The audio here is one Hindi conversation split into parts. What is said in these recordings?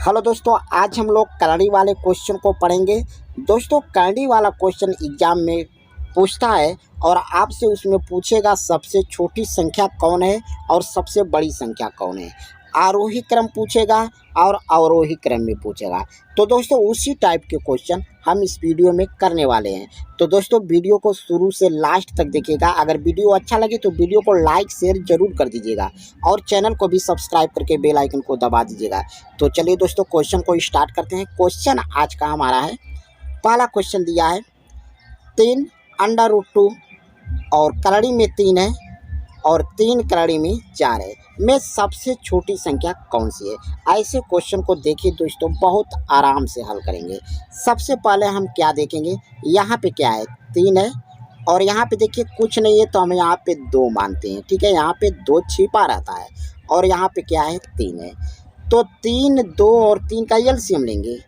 हेलो दोस्तों, आज हम लोग करड़ी वाले क्वेश्चन को पढ़ेंगे। दोस्तों, करड़ी वाला क्वेश्चन एग्जाम में पूछता है और आपसे उसमें पूछेगा सबसे छोटी संख्या कौन है और सबसे बड़ी संख्या कौन है। आरोही क्रम पूछेगा और अवरोही क्रम में पूछेगा। तो दोस्तों, उसी टाइप के क्वेश्चन हम इस वीडियो में करने वाले हैं। तो दोस्तों, वीडियो को शुरू से लास्ट तक देखिएगा। अगर वीडियो अच्छा लगे तो वीडियो को लाइक शेयर जरूर कर दीजिएगा और चैनल को भी सब्सक्राइब करके बेल आइकन को दबा दीजिएगा। तो चलिए दोस्तों, क्वेश्चन को स्टार्ट करते हैं। क्वेश्चन आज का हमारा है, पहला क्वेश्चन दिया है 3√2 और करड़ी में 3 है और 3 करड़ी में 4 है, में सबसे छोटी संख्या कौन सी है। ऐसे क्वेश्चन को देखिए दोस्तों, बहुत आराम से हल करेंगे। सबसे पहले हम क्या देखेंगे, यहाँ पे क्या है, 3 है और यहाँ पे देखिए कुछ नहीं है तो हम यहाँ पे 2 मानते हैं। ठीक है, यहाँ पे 2 छिपा रहता है और यहाँ पे क्या है, 3 है। तो 3, 2 और 3 का एलसीएम लेंगे।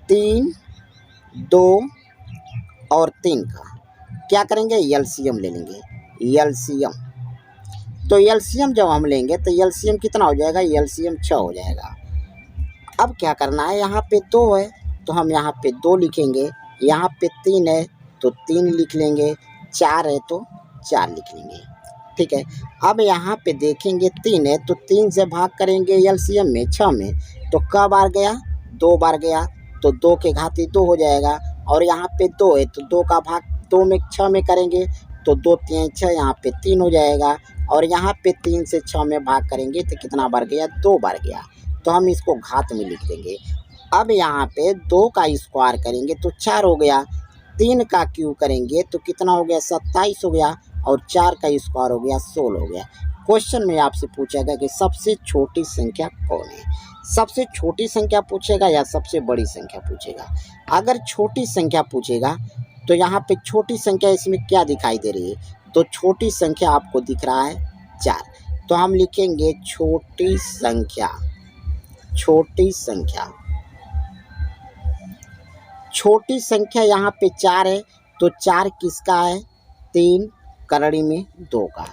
3, 2 और 3 का क्या करेंगे, एलसीएम ले लेंगे। एलसीएम, तो एलसीएम जब हम लेंगे तो एलसीएम कितना हो जाएगा, एलसीएम 6 हो जाएगा। अब क्या करना है, यहाँ पे 2 है तो हम यहाँ पे 2 लिखेंगे, यहाँ पे 3 है तो 3 लिख लेंगे, 4 है तो 4 लिख लेंगे। ठीक है, अब यहाँ पे देखेंगे 3 है तो 3 से भाग करेंगे एलसीएम में 6 में, तो क बार गया, 2 बार गया तो 2 के घाती 2 हो जाएगा। और यहाँ पे 2 है तो 2 का भाग 2 में 6 में करेंगे तो 2 3 6, यहाँ पे 3 हो जाएगा। और यहाँ पे 3 से 6 में भाग करेंगे तो कितना बार गया, 2 बार गया, तो हम इसको घात में लिख देंगे। अब यहाँ पे 2 का स्क्वायर करेंगे तो 4 हो गया, 3 का क्यूब करेंगे तो कितना हो गया, 27 हो गया, और 4 का स्क्वायर हो गया, 16 हो गया। क्वेश्चन में आपसे पूछेगा कि सबसे छोटी संख्या कौन है। सबसे छोटी संख्या पूछेगा या सबसे बड़ी संख्या पूछेगा। अगर छोटी संख्या पूछेगा तो यहाँ पे छोटी संख्या इसमें क्या दिखाई दे रही है, तो छोटी संख्या आपको दिख रहा है 4, तो हम लिखेंगे छोटी संख्या। छोटी संख्या, छोटी संख्या यहाँ पे 4 है तो 4 किसका है, 3 करड़ी में 2 का,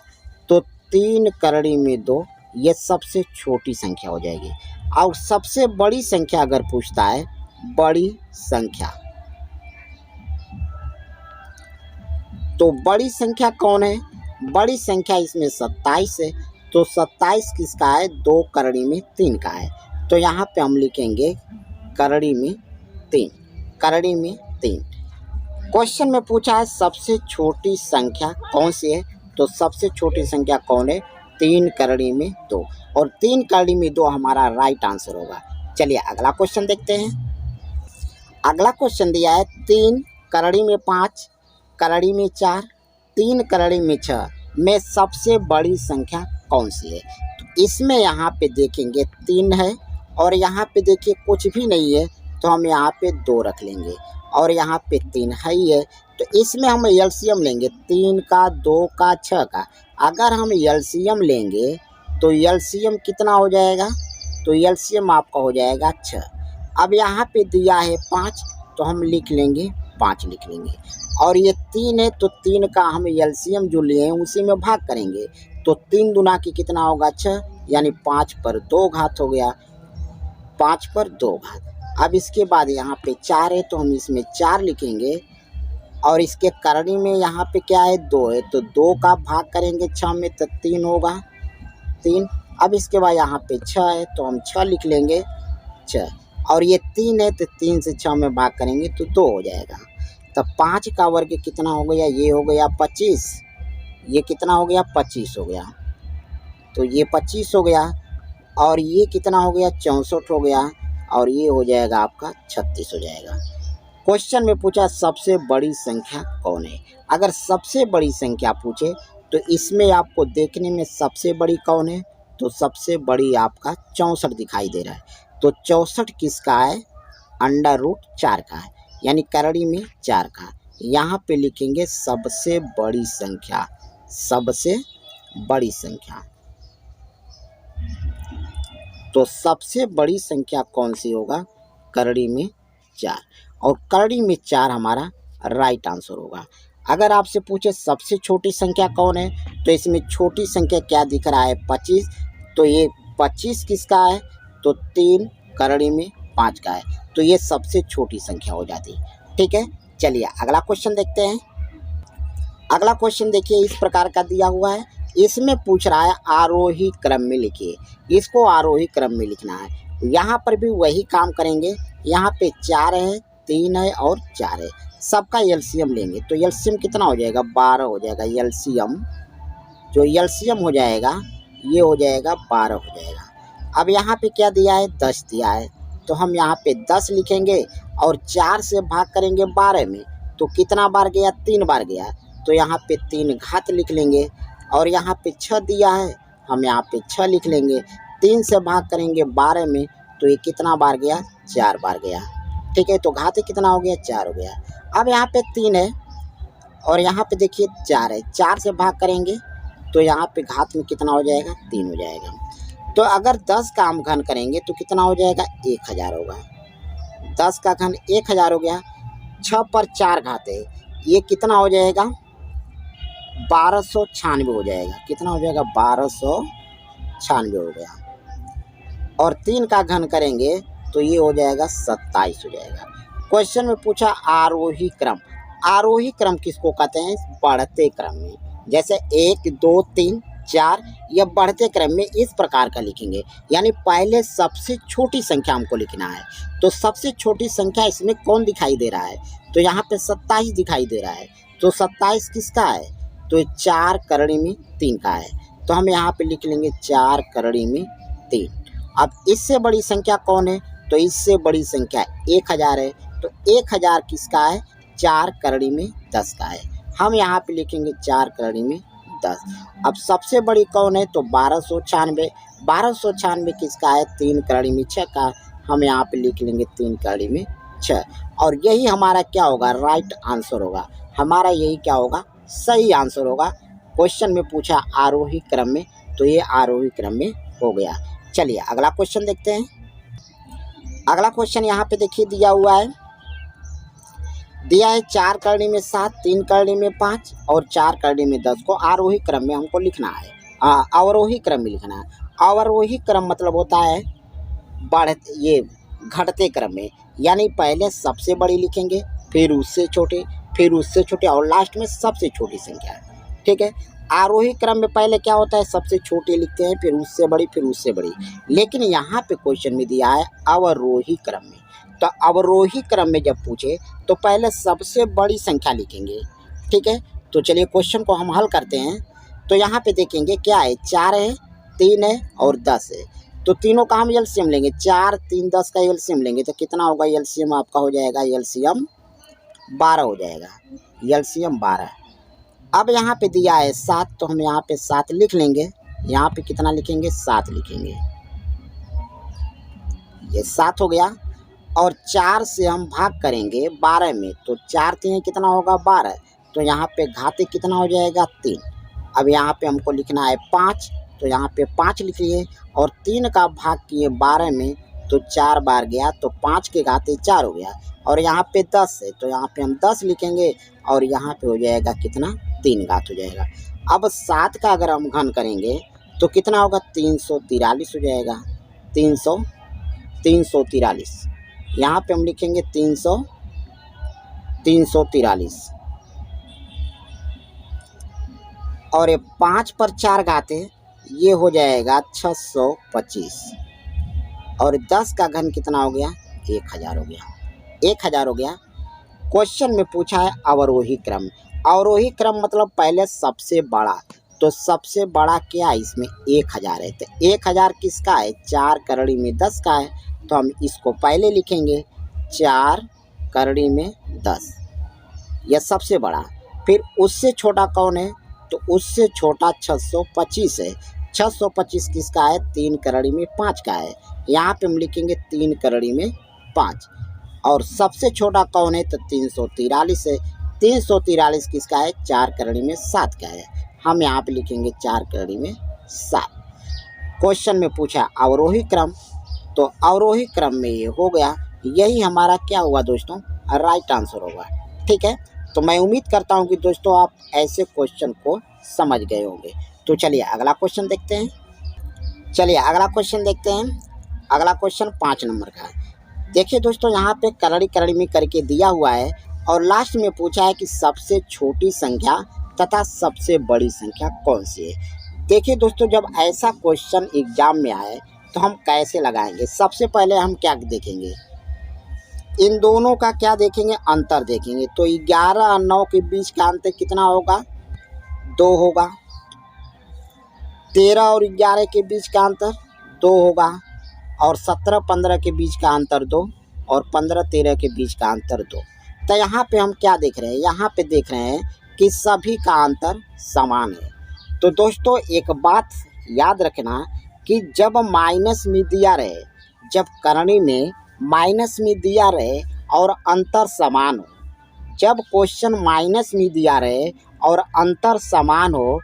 तो 3 करड़ी में 2 ये सबसे छोटी संख्या हो जाएगी। और सबसे बड़ी संख्या अगर पूछता है, बड़ी संख्या, तो बड़ी संख्या कौन है, बड़ी संख्या इसमें 27 है तो 27 किसका है, 2 करड़ी में 3 का है, तो यहाँ पे हम लिखेंगे करड़ी में 3। करड़ी में 3। क्वेश्चन में पूछा है सबसे छोटी संख्या कौन सी है, तो सबसे छोटी संख्या कौन है, 3 करड़ी में 2, और 3 करड़ी में 2 हमारा राइट आंसर होगा। चलिए अगला क्वेश्चन देखते हैं। अगला क्वेश्चन दिया है 3 करड़ी में 5, करड़ी में 4, 3 करड़ी में 6 में सबसे बड़ी संख्या कौन सी है। तो इसमें यहाँ पे देखेंगे 3 है और यहाँ पे देखिए कुछ भी नहीं है तो हम यहाँ पे 2 रख लेंगे, और यहाँ पे 3 है ही है तो इसमें हम एलसीएम लेंगे, 3 का, 2 का, 6 का। अगर हम एलसीएम लेंगे तो एलसीएम कितना हो जाएगा, तो एलसीएम आपका हो जाएगा 6। अब यहाँ पे दिया है 5 तो हम लिख लेंगे 5 लिख लेंगे, और ये 3 है तो 3 का हम एलसीएम जो लिए हैं उसी में भाग करेंगे, तो 3 दूना की कितना होगा, 6, यानी 5 पर 2 घात हो गया, 5 पर 2 घात। अब इसके बाद यहाँ पे 4 है तो हम इसमें 4 लिखेंगे, और इसके करड़ी में यहाँ पे क्या है, 2 है तो 2 का भाग करेंगे 6 में तो 3 होगा, 3। अब इसके बाद यहाँ पे 6 है तो हम 6 लिख लेंगे, 6, और ये 3 है तो 3 से 6 में भाग करेंगे तो 2 हो जाएगा। तब 5 का वर्ग कितना हो गया, ये हो गया 25, ये कितना हो गया, 25 हो गया, तो ये 25 हो गया, और ये कितना हो गया, 64 हो गया, और ये हो जाएगा आपका 36 हो जाएगा। क्वेश्चन में पूछा सबसे बड़ी संख्या कौन है। अगर सबसे बड़ी संख्या पूछे तो इसमें आपको देखने में सबसे बड़ी कौन है, तो सबसे बड़ी आपका 64 दिखाई दे रहा है, तो 64 किसका है, √4 का है, यानी करड़ी में 4 का। यहाँ पे लिखेंगे सबसे बड़ी संख्या, सबसे बड़ी संख्या, तो सबसे बड़ी संख्या कौन सी होगा, करड़ी में 4, और करड़ी में 4 हमारा राइट आंसर होगा। अगर आपसे पूछे सबसे छोटी संख्या कौन है, तो इसमें छोटी संख्या क्या दिख रहा है, 25, तो ये 25 किसका है, तो 3 करड़ी में 5 का है, तो ये सबसे छोटी संख्या हो जाती है। ठीक है, चलिए अगला क्वेश्चन देखते हैं। अगला क्वेश्चन देखिए इस प्रकार का दिया हुआ है। इसमें पूछ रहा है आरोही क्रम में लिखिए, इसको आरोही क्रम में लिखना है। यहाँ पर भी वही काम करेंगे। यहाँ पे 4 है, 3 है और 4 है, सबका एलसीएम लेंगे तो एलसीएम कितना हो जाएगा, 12 हो जाएगा। एलसीएम जो एलसीएम हो जाएगा ये हो जाएगा 12 हो जाएगा। अब यहाँ पे क्या दिया है, 10 दिया है, तो हम यहाँ पे 10 लिखेंगे और 4 से भाग करेंगे 12 में, तो कितना बार गया, 3 बार गया, तो यहाँ पे 3 घात लिख लेंगे। और यहाँ पे 6 दिया है, हम यहाँ पे 6 लिख लेंगे। 3 से भाग करेंगे 12 में, तो ये कितना बार गया, 4 बार गया। ठीक है, तो घात कितना हो गया, 4 हो गया। अब यहाँ पे 3 है और यहाँ पे देखिए 4 है, 4 से भाग करेंगे तो यहाँ पे घात में कितना हो जाएगा, 3 हो जाएगा। तो अगर 10 का हम घन करेंगे तो कितना हो जाएगा, 1000 होगा। 10 का घन 1000 हो गया। 6 पर 4 घात है, ये कितना हो जाएगा, 1296 हो जाएगा। कितना हो जाएगा, 1296 हो गया। और 3 का घन करेंगे तो ये हो जाएगा 27 हो जाएगा। क्वेश्चन में पूछा आरोही क्रम। आरोही क्रम किसको कहते हैं, बढ़ते क्रम में। जैसे 1 2 3 4 यह बढ़ते क्रम में इस प्रकार का लिखेंगे, यानी पहले सबसे छोटी संख्या हमको लिखना है। तो सबसे छोटी संख्या इसमें कौन दिखाई दे रहा है, तो यहाँ पे 27 दिखाई दे रहा है। तो 27 किसका है, तो 4 करड़ी में 3 का है, तो हम यहाँ पे लिख लेंगे 4 करड़ी में 3। अब इससे बड़ी संख्या कौन है, तो इससे बड़ी संख्या 1000 है, तो 1000 किसका है, 4 करड़ी में 10 का है, हम यहाँ पे लिखेंगे 4 करड़ी में 10। अब सबसे बड़ी कौन है, तो 1296। 1296 किसका है, 3 करड़ी में 6 का, हम यहाँ पे लिख लेंगे 3 करड़ी में 6। और यही हमारा क्या होगा, राइट आंसर होगा। हमारा यही क्या होगा, सही आंसर होगा। क्वेश्चन में पूछा आरोही क्रम में, तो ये आरोही क्रम में हो गया। चलिए अगला क्वेश्चन देखते हैं। अगला क्वेश्चन यहाँ पे देखिए दिया हुआ है, दिया है 4 करड़ी में 7, 3 करड़ी में 5 और 4 करड़ी में 10 को आरोही क्रम में हमको लिखना है, अवरोही क्रम में लिखना है। अवरोही क्रम मतलब होता है ये घटते क्रम में, यानी पहले सबसे बड़ी लिखेंगे, फिर उससे छोटे, फिर उससे छोटे और लास्ट में सबसे छोटी संख्या। ठीक है, आरोही क्रम में पहले क्या होता है, सबसे छोटे लिखते हैं, फिर उससे बड़ी, फिर उससे बड़ी। लेकिन यहाँ पे क्वेश्चन में दिया है अवरोही क्रम में, तो अवरोही क्रम में जब पूछे तो पहले सबसे बड़ी संख्या लिखेंगे। ठीक है, तो चलिए क्वेश्चन को हम हल करते हैं। तो यहाँ पे देखेंगे क्या है, 4 है, 3 है और 10 है, तो तीनों का हम एलसीएम लेंगे। 4 3 10 का एलसीएम लेंगे तो कितना होगा, एलसीएम आपका हो जाएगा, एलसीएम 12 हो जाएगा, एलसीएम 12। अब यहाँ पे दिया है 7, तो हम यहाँ पे 7 लिख लेंगे। यहाँ पे कितना लिखेंगे, 7 लिखेंगे, ये 7 हो गया। और 4 से हम भाग करेंगे 12 में, तो 4 3 कितना होगा, 12, तो यहाँ पे घाते कितना हो जाएगा, 3। अब यहाँ पे हमको लिखना है 5, तो यहाँ पे 5 लिख लिए और 3 का भाग किए 12 में, तो 4 बार गया, तो 5 के घाते 4 हो गया। और यहाँ पे 10 है, तो यहाँ पे हम 10 लिखेंगे और यहाँ पे हो जाएगा कितना, 3 घात हो जाएगा। अब 7 का अगर हम घन करेंगे तो कितना होगा, 343 हो जाएगा, 343। यहाँ पे हम लिखेंगे 343 और ये 5 पर 4 घाते, ये हो जाएगा 625 और 10 का घन कितना हो गया, 1000 हो गया, 1000 हो गया। क्वेश्चन में पूछा है अवरोही क्रम। अवरोही क्रम मतलब पहले सबसे बड़ा, तो सबसे बड़ा क्या है इसमें, 1000 है, तो 1000 किसका है, 4 करड़ी में 10 का है, तो हम इसको पहले लिखेंगे 4 करड़ी में 10, यह सबसे बड़ा। फिर उससे छोटा कौन है, तो उससे छोटा 625 है, 625 किसका है, 3 करड़ी में 5 का है, यहाँ पे हम लिखेंगे 3 करड़ी में 5। और सबसे छोटा कौन है, तो 343 है, 343 किसका है, 4 करड़ी में 7 का है, हम यहाँ पे लिखेंगे 4 करड़ी में 7। क्वेश्चन में पूछा अवरोही क्रम, तो अवरोही क्रम में ये हो गया, यही हमारा क्या हुआ दोस्तों, राइट आंसर होगा। ठीक है, तो मैं उम्मीद करता हूँ कि दोस्तों आप ऐसे क्वेश्चन को समझ गए होंगे। तो चलिए अगला क्वेश्चन देखते हैं। अगला क्वेश्चन 5 नंबर का है। देखिए दोस्तों, यहाँ पे करड़ी करड़ी में करके दिया हुआ है और लास्ट में पूछा है कि सबसे छोटी संख्या तथा सबसे बड़ी संख्या कौन सी है। देखिए दोस्तों, जब ऐसा क्वेश्चन एग्जाम में आए तो हम कैसे लगाएंगे। सबसे पहले हम क्या देखेंगे, इन दोनों का क्या देखेंगे, अंतर देखेंगे। तो 11 और 9 के बीच का अंतर कितना होगा, 2 होगा। 13 और 11 के बीच का अंतर 2 होगा। और 17 15 के बीच का अंतर 2 और 15 13 के बीच का अंतर 2। तो यहाँ पे हम क्या देख रहे हैं, यहाँ पे देख रहे हैं कि सभी का अंतर समान है। तो दोस्तों एक बात याद रखना कि जब माइनस में दिया रहे, जब करणी में माइनस में दिया रहे और अंतर समान हो, जब क्वेश्चन माइनस में दिया रहे और अंतर समान हो,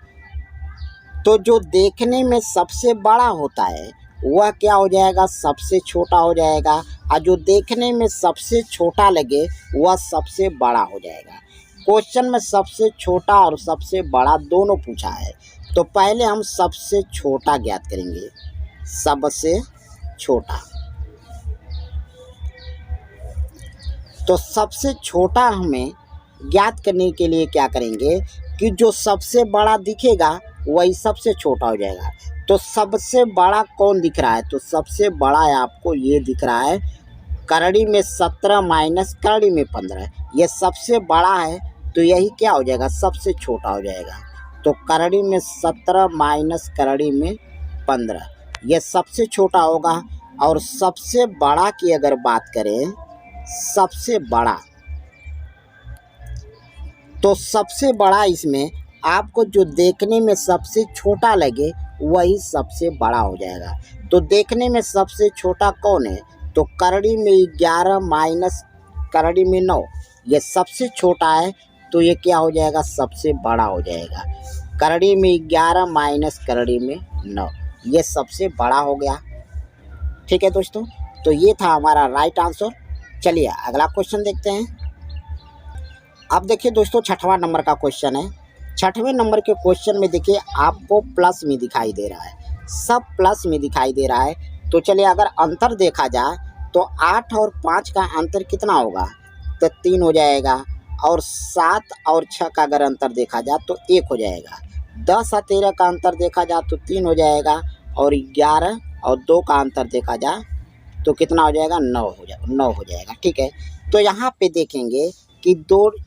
तो जो देखने में सबसे बड़ा होता है वह क्या हो जाएगा, सबसे छोटा हो जाएगा। और जो देखने में सबसे छोटा लगे वह सबसे बड़ा हो जाएगा। क्वेश्चन में सबसे छोटा और सबसे बड़ा दोनों पूछा है। तो पहले हम सबसे छोटा ज्ञात करेंगे, सबसे छोटा। तो सबसे छोटा हमें ज्ञात करने के लिए क्या करेंगे कि जो सबसे बड़ा दिखेगा वही सबसे छोटा हो जाएगा। तो सबसे बड़ा कौन दिख रहा है, तो सबसे बड़ा है आपको ये दिख रहा है, करड़ी में 17 माइनस करड़ी में 15, ये सबसे बड़ा है। तो यही क्या हो जाएगा, सबसे छोटा हो जाएगा। तो करड़ी में 17 माइनस करड़ी में 15, ये सबसे छोटा होगा। और सबसे बड़ा की अगर बात करें, सबसे बड़ा, तो सबसे बड़ा इसमें आपको जो देखने में सबसे छोटा लगे वही सबसे बड़ा हो जाएगा। तो देखने में सबसे छोटा कौन है, तो करड़ी में 11 माइनस करड़ी में 9, ये सबसे छोटा है। तो ये क्या हो जाएगा, सबसे बड़ा हो जाएगा। करड़ी में 11 माइनस करड़ी में 9, ये सबसे बड़ा हो गया। ठीक है दोस्तों, तो ये था हमारा राइट आंसर। चलिए अगला क्वेश्चन देखते हैं। अब देखिए दोस्तों, 6वां नंबर का क्वेश्चन है। 6वें नंबर के क्वेश्चन में देखिए आपको प्लस में दिखाई दे रहा है, सब प्लस में दिखाई दे रहा है। तो चलिए अगर अंतर देखा जाए तो 8 और 5 का अंतर कितना होगा, तो 3 हो जाएगा। और 7 और 6 का अगर अंतर देखा जाए तो 1 हो जाएगा। 10 और 13 का अंतर देखा जाए तो 3 हो जाएगा। और 11 और 2 का अंतर देखा जाए तो कितना हो जाएगा, 9 हो जाएगा। ठीक है, तो यहाँ पे देखेंगे कि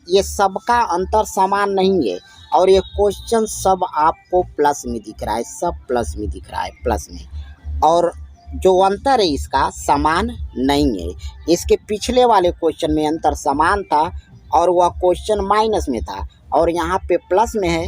ये सबका अंतर समान नहीं है और ये क्वेश्चन सब आपको प्लस में दिख रहा है, सब प्लस में दिख रहा है, प्लस में। और जो अंतर है इसका समान नहीं है। इसके पिछले वाले क्वेश्चन में अंतर समान था और वह क्वेश्चन माइनस में था, और यहाँ पे प्लस में है,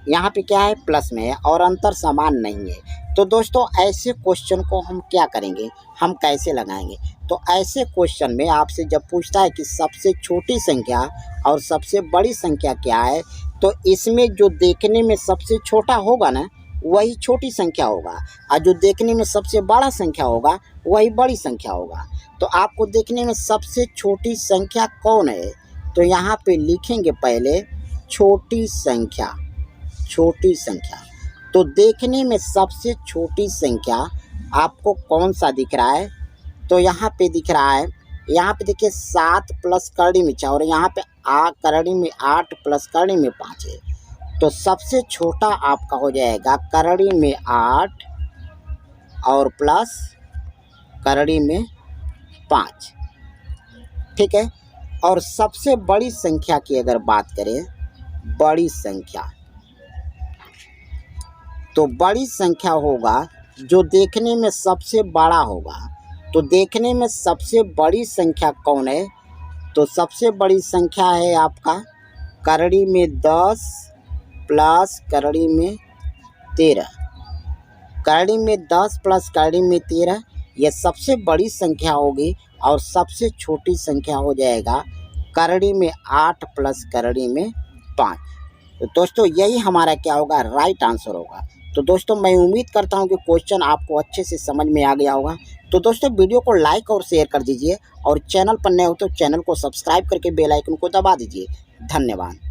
यहाँ पे क्या है, प्लस में है और अंतर समान नहीं है। तो दोस्तों ऐसे क्वेश्चन को हम क्या करेंगे, हम कैसे लगाएंगे। तो ऐसे क्वेश्चन में आपसे जब पूछता है कि सबसे छोटी संख्या और सबसे बड़ी संख्या क्या है, तो इसमें जो देखने में सबसे छोटा होगा ना वही छोटी संख्या होगा, और जो देखने में सबसे बड़ा संख्या होगा वही बड़ी संख्या होगा। तो आपको देखने में सबसे छोटी संख्या कौन है, तो यहाँ पे लिखेंगे पहले छोटी संख्या, छोटी संख्या। तो देखने में सबसे छोटी संख्या आपको कौन सा दिख रहा है, तो यहाँ पे दिख रहा है, यहाँ पे देखिए 7 प्लस करड़ी में 4 और यहाँ पे करड़ी में 8 प्लस करड़ी में 5 है। तो सबसे छोटा आपका हो जाएगा करड़ी में 8 और प्लस करड़ी में 5। ठीक है, और सबसे बड़ी संख्या की अगर बात करें, बड़ी संख्या, तो बड़ी संख्या होगा जो देखने में सबसे बड़ा होगा। तो देखने में सबसे बड़ी संख्या कौन है, तो सबसे बड़ी संख्या है आपका करड़ी में 10 प्लस करड़ी में 13। करड़ी में 10 प्लस करड़ी में 13, यह सबसे बड़ी संख्या होगी। और सबसे छोटी संख्या हो जाएगा करड़ी में 8 प्लस करड़ी में 5। तो दोस्तों यही हमारा क्या होगा, राइट आंसर होगा। तो दोस्तों मैं उम्मीद करता हूं कि क्वेश्चन आपको अच्छे से समझ में आ गया होगा। तो दोस्तों वीडियो को लाइक और शेयर कर दीजिए, और चैनल पर नए हो तो चैनल को सब्सक्राइब करके बेल आइकन को दबा दीजिए। धन्यवाद।